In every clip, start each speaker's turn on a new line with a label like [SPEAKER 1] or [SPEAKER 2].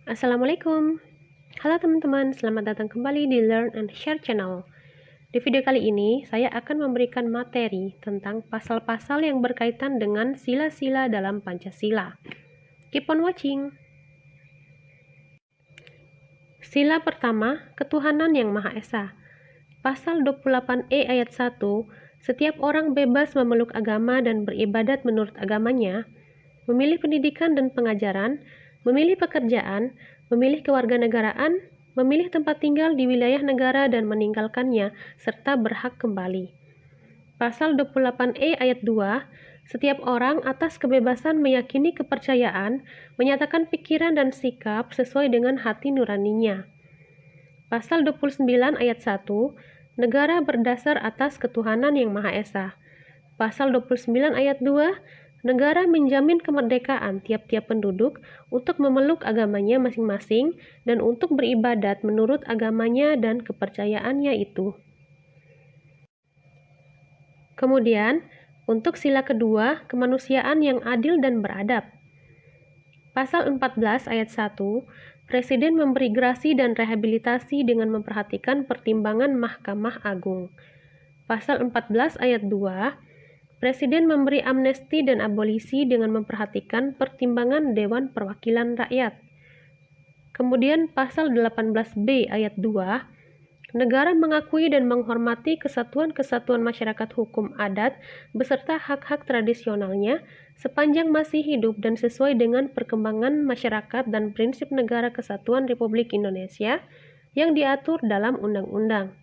[SPEAKER 1] Assalamualaikum. Halo teman-teman, selamat datang kembali di Learn and Share channel. Di video kali ini, saya akan memberikan materi tentang pasal-pasal yang berkaitan dengan sila-sila dalam Pancasila. Keep on watching. Sila pertama, ketuhanan yang Maha Esa. Pasal 28E ayat 1, setiap orang bebas memeluk agama dan beribadat menurut agamanya, memilih pendidikan dan pengajaran, memilih pekerjaan, memilih kewarganegaraan, memilih tempat tinggal di wilayah negara dan meninggalkannya, serta berhak kembali. Pasal 28E ayat 2, setiap orang atas kebebasan meyakini kepercayaan, menyatakan pikiran dan sikap sesuai dengan hati nuraninya. Pasal 29 ayat 1, negara berdasar atas ketuhanan yang Maha Esa. Pasal 29 ayat 2, negara menjamin kemerdekaan tiap-tiap penduduk untuk memeluk agamanya masing-masing dan untuk beribadat menurut agamanya dan kepercayaannya itu. Kemudian, untuk sila kedua, kemanusiaan yang adil dan beradab. Pasal 14 ayat 1, Presiden memberi grasi dan rehabilitasi dengan memperhatikan pertimbangan Mahkamah Agung. Pasal 14 ayat 2, Presiden memberi amnesti dan abolisi dengan memperhatikan pertimbangan Dewan Perwakilan Rakyat. Kemudian pasal 18B ayat 2, negara mengakui dan menghormati kesatuan-kesatuan masyarakat hukum adat beserta hak-hak tradisionalnya sepanjang masih hidup dan sesuai dengan perkembangan masyarakat dan prinsip negara kesatuan Republik Indonesia yang diatur dalam undang-undang.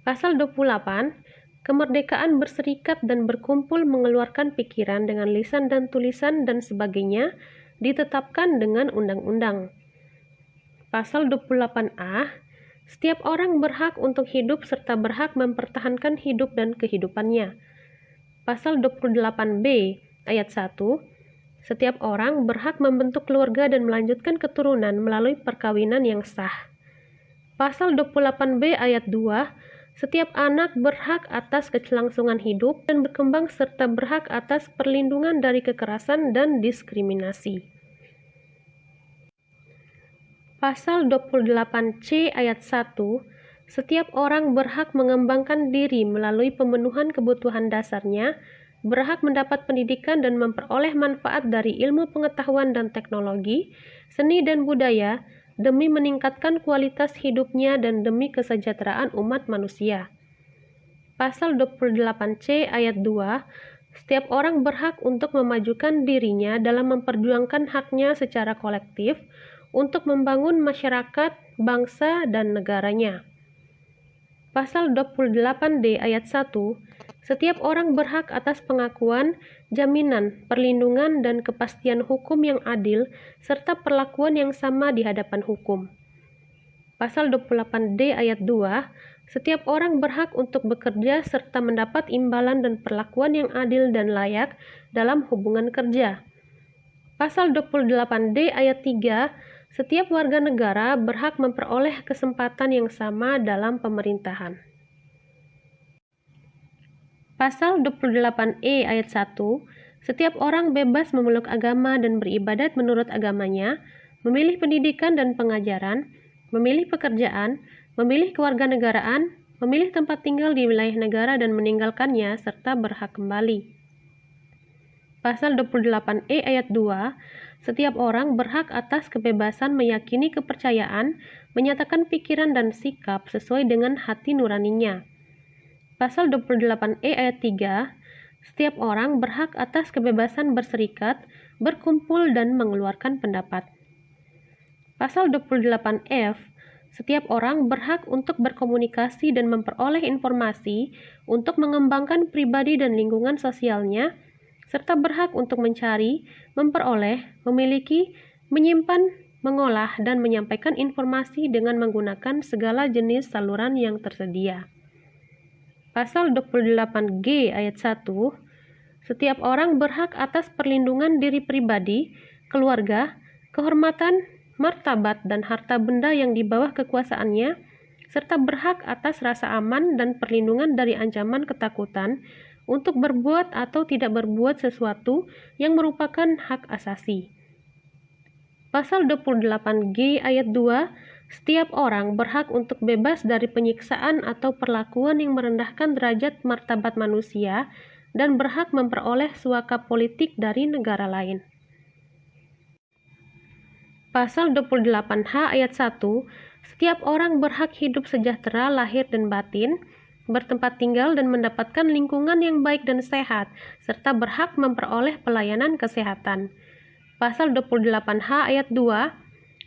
[SPEAKER 1] Pasal 28, kemerdekaan berserikat dan berkumpul mengeluarkan pikiran dengan lisan dan tulisan dan sebagainya ditetapkan dengan undang-undang. Pasal 28A, setiap orang berhak untuk hidup serta berhak mempertahankan hidup dan kehidupannya. Pasal 28B ayat 1, setiap orang berhak membentuk keluarga dan melanjutkan keturunan melalui perkawinan yang sah. Pasal 28B ayat 2, setiap anak berhak atas kelangsungan hidup dan berkembang serta berhak atas perlindungan dari kekerasan dan diskriminasi. Pasal 28C ayat 1, setiap orang berhak mengembangkan diri melalui pemenuhan kebutuhan dasarnya, berhak mendapat pendidikan dan memperoleh manfaat dari ilmu pengetahuan dan teknologi, seni dan budaya, demi meningkatkan kualitas hidupnya dan demi kesejahteraan umat manusia. Pasal 28C ayat 2, setiap orang berhak untuk memajukan dirinya dalam memperjuangkan haknya secara kolektif untuk membangun masyarakat, bangsa, dan negaranya. Pasal 28D ayat 1, setiap orang berhak atas pengakuan, jaminan, perlindungan, dan kepastian hukum yang adil, serta perlakuan yang sama di hadapan hukum. Pasal 28D ayat 2, setiap orang berhak untuk bekerja serta mendapat imbalan dan perlakuan yang adil dan layak dalam hubungan kerja. Pasal 28D ayat 3, setiap warga negara berhak memperoleh kesempatan yang sama dalam pemerintahan. Pasal 28E ayat 1, setiap orang bebas memeluk agama dan beribadat menurut agamanya, memilih pendidikan dan pengajaran, memilih pekerjaan, memilih kewarganegaraan, memilih tempat tinggal di wilayah negara dan meninggalkannya, serta berhak kembali. Pasal 28E ayat 2, setiap orang berhak atas kebebasan meyakini kepercayaan, menyatakan pikiran dan sikap sesuai dengan hati nuraninya. Pasal 28E ayat 3, setiap orang berhak atas kebebasan berserikat, berkumpul, dan mengeluarkan pendapat. Pasal 28F, setiap orang berhak untuk berkomunikasi dan memperoleh informasi untuk mengembangkan pribadi dan lingkungan sosialnya, serta berhak untuk mencari, memperoleh, memiliki, menyimpan, mengolah, dan menyampaikan informasi dengan menggunakan segala jenis saluran yang tersedia. Pasal 28G ayat 1, setiap orang berhak atas perlindungan diri pribadi, keluarga, kehormatan, martabat, dan harta benda yang di bawah kekuasaannya, serta berhak atas rasa aman dan perlindungan dari ancaman ketakutan untuk berbuat atau tidak berbuat sesuatu yang merupakan hak asasi. Pasal 28G ayat 2, setiap orang berhak untuk bebas dari penyiksaan atau perlakuan yang merendahkan derajat martabat manusia dan berhak memperoleh suaka politik dari negara lain. Pasal 28H ayat 1, setiap orang berhak hidup sejahtera lahir dan batin, bertempat tinggal dan mendapatkan lingkungan yang baik dan sehat, serta berhak memperoleh pelayanan kesehatan. Pasal 28H ayat 2,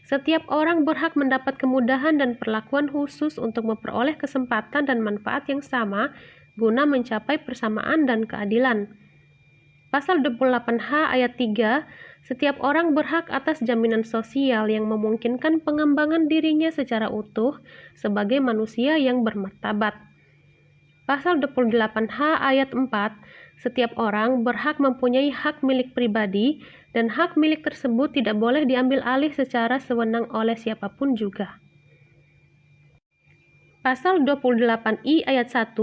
[SPEAKER 1] setiap orang berhak mendapat kemudahan dan perlakuan khusus untuk memperoleh kesempatan dan manfaat yang sama guna mencapai persamaan dan keadilan. Pasal 28H ayat 3, setiap orang berhak atas jaminan sosial yang memungkinkan pengembangan dirinya secara utuh sebagai manusia yang bermartabat. Pasal 28H ayat 4, setiap orang berhak mempunyai hak milik pribadi dan hak milik tersebut tidak boleh diambil alih secara sewenang oleh siapapun juga. Pasal 28I ayat 1,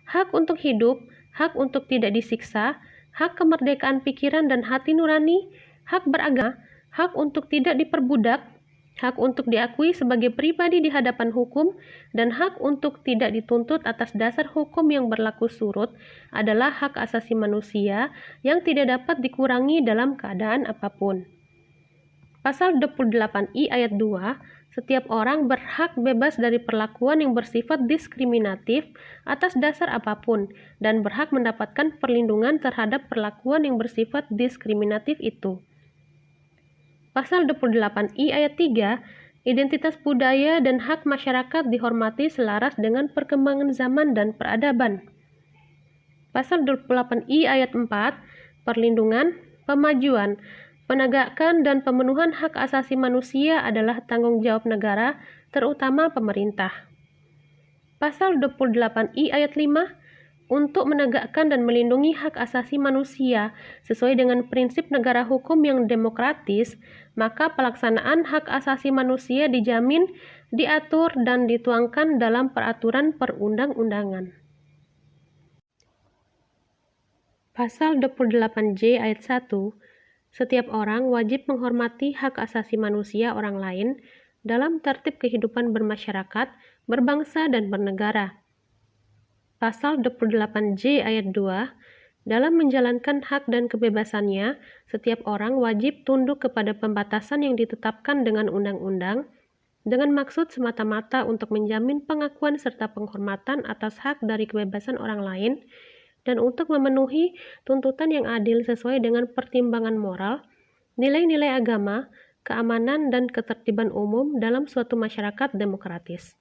[SPEAKER 1] hak untuk hidup, hak untuk tidak disiksa, hak kemerdekaan pikiran dan hati nurani, hak beragama, hak untuk tidak diperbudak, hak untuk diakui sebagai pribadi di hadapan hukum, dan hak untuk tidak dituntut atas dasar hukum yang berlaku surut adalah hak asasi manusia yang tidak dapat dikurangi dalam keadaan apapun. Pasal 28I ayat 2, setiap orang berhak bebas dari perlakuan yang bersifat diskriminatif atas dasar apapun dan berhak mendapatkan perlindungan terhadap perlakuan yang bersifat diskriminatif itu. Pasal 28I ayat 3, identitas budaya dan hak masyarakat dihormati selaras dengan perkembangan zaman dan peradaban. Pasal 28I ayat 4, perlindungan, pemajuan, penegakan dan pemenuhan hak asasi manusia adalah tanggung jawab negara, terutama pemerintah. Pasal 28I ayat 5, untuk menegakkan dan melindungi hak asasi manusia sesuai dengan prinsip negara hukum yang demokratis, maka pelaksanaan hak asasi manusia dijamin, diatur, dan dituangkan dalam peraturan perundang-undangan. Pasal 28J ayat 1, setiap orang wajib menghormati hak asasi manusia orang lain dalam tertib kehidupan bermasyarakat, berbangsa, dan bernegara. Pasal 28J ayat 2, dalam menjalankan hak dan kebebasannya, setiap orang wajib tunduk kepada pembatasan yang ditetapkan dengan undang-undang, dengan maksud semata-mata untuk menjamin pengakuan serta penghormatan atas hak dari kebebasan orang lain, dan untuk memenuhi tuntutan yang adil sesuai dengan pertimbangan moral, nilai-nilai agama, keamanan, dan ketertiban umum dalam suatu masyarakat demokratis.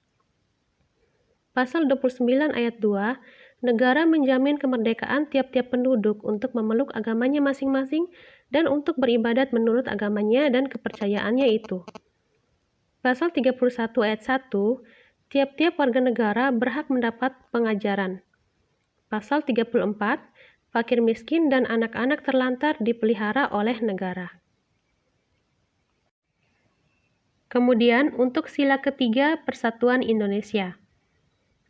[SPEAKER 1] Pasal 29 ayat 2, negara menjamin kemerdekaan tiap-tiap penduduk untuk memeluk agamanya masing-masing dan untuk beribadat menurut agamanya dan kepercayaannya itu. Pasal 31 ayat 1, tiap-tiap warga negara berhak mendapat pengajaran. Pasal 34, fakir miskin dan anak-anak terlantar dipelihara oleh negara. Kemudian untuk sila ketiga Persatuan Indonesia.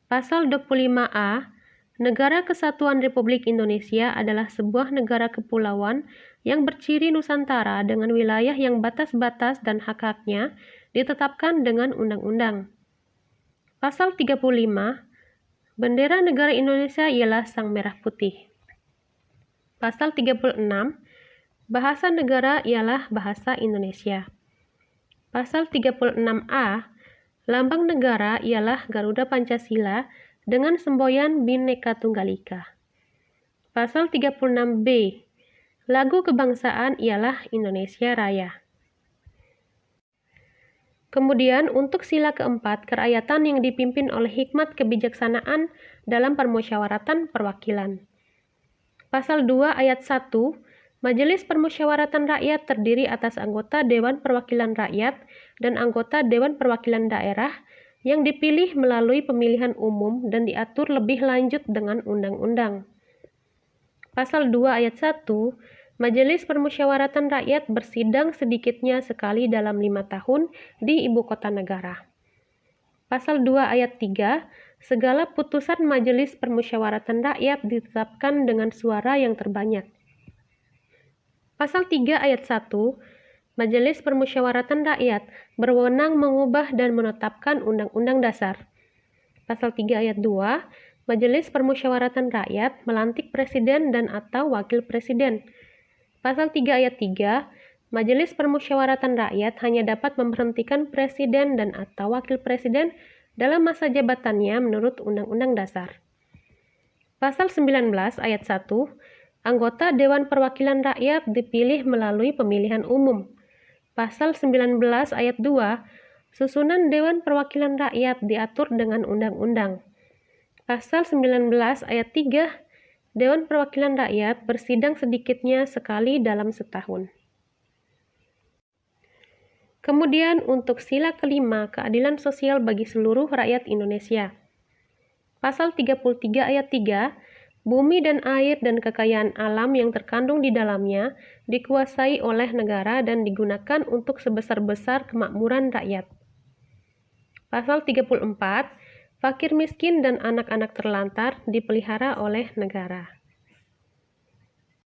[SPEAKER 1] Pasal 25A, Negara Kesatuan Republik Indonesia adalah sebuah negara kepulauan yang berciri Nusantara dengan wilayah yang batas-batas dan hak-haknya ditetapkan dengan undang-undang. Pasal 35, bendera negara Indonesia ialah sang merah putih. Pasal 36, bahasa negara ialah bahasa Indonesia. Pasal 36A, lambang negara ialah Garuda Pancasila dengan semboyan Bhinneka Tunggal Ika. Pasal 36B, lagu kebangsaan ialah Indonesia Raya. Kemudian untuk sila keempat, kerakyatan yang dipimpin oleh hikmat kebijaksanaan dalam permusyawaratan perwakilan. Pasal 2 ayat 1, Majelis Permusyawaratan Rakyat terdiri atas anggota Dewan Perwakilan Rakyat dan anggota Dewan Perwakilan Daerah yang dipilih melalui pemilihan umum dan diatur lebih lanjut dengan undang-undang. Pasal 2 ayat 1, Majelis Permusyawaratan Rakyat bersidang sedikitnya sekali dalam 5 tahun di ibu kota negara. Pasal 2 ayat 3, segala putusan Majelis Permusyawaratan Rakyat ditetapkan dengan suara yang terbanyak. Pasal 3 ayat 1, Majelis Permusyawaratan Rakyat berwenang mengubah dan menetapkan Undang-Undang Dasar. Pasal 3 ayat 2, Majelis Permusyawaratan Rakyat melantik presiden dan atau wakil presiden. Pasal 3 ayat 3, Majelis Permusyawaratan Rakyat hanya dapat memberhentikan presiden dan atau wakil presiden dalam masa jabatannya menurut Undang-Undang Dasar. Pasal 19 ayat 1, anggota Dewan Perwakilan Rakyat dipilih melalui pemilihan umum. Pasal 19 ayat 2, susunan Dewan Perwakilan Rakyat diatur dengan undang-undang. Pasal 19 ayat 3, Dewan Perwakilan Rakyat bersidang sedikitnya sekali dalam setahun. Kemudian untuk sila kelima, keadilan sosial bagi seluruh rakyat Indonesia. Pasal 33 ayat 3, bumi dan air dan kekayaan alam yang terkandung di dalamnya dikuasai oleh negara dan digunakan untuk sebesar-besar kemakmuran rakyat. Pasal 34, fakir miskin dan anak-anak terlantar dipelihara oleh negara.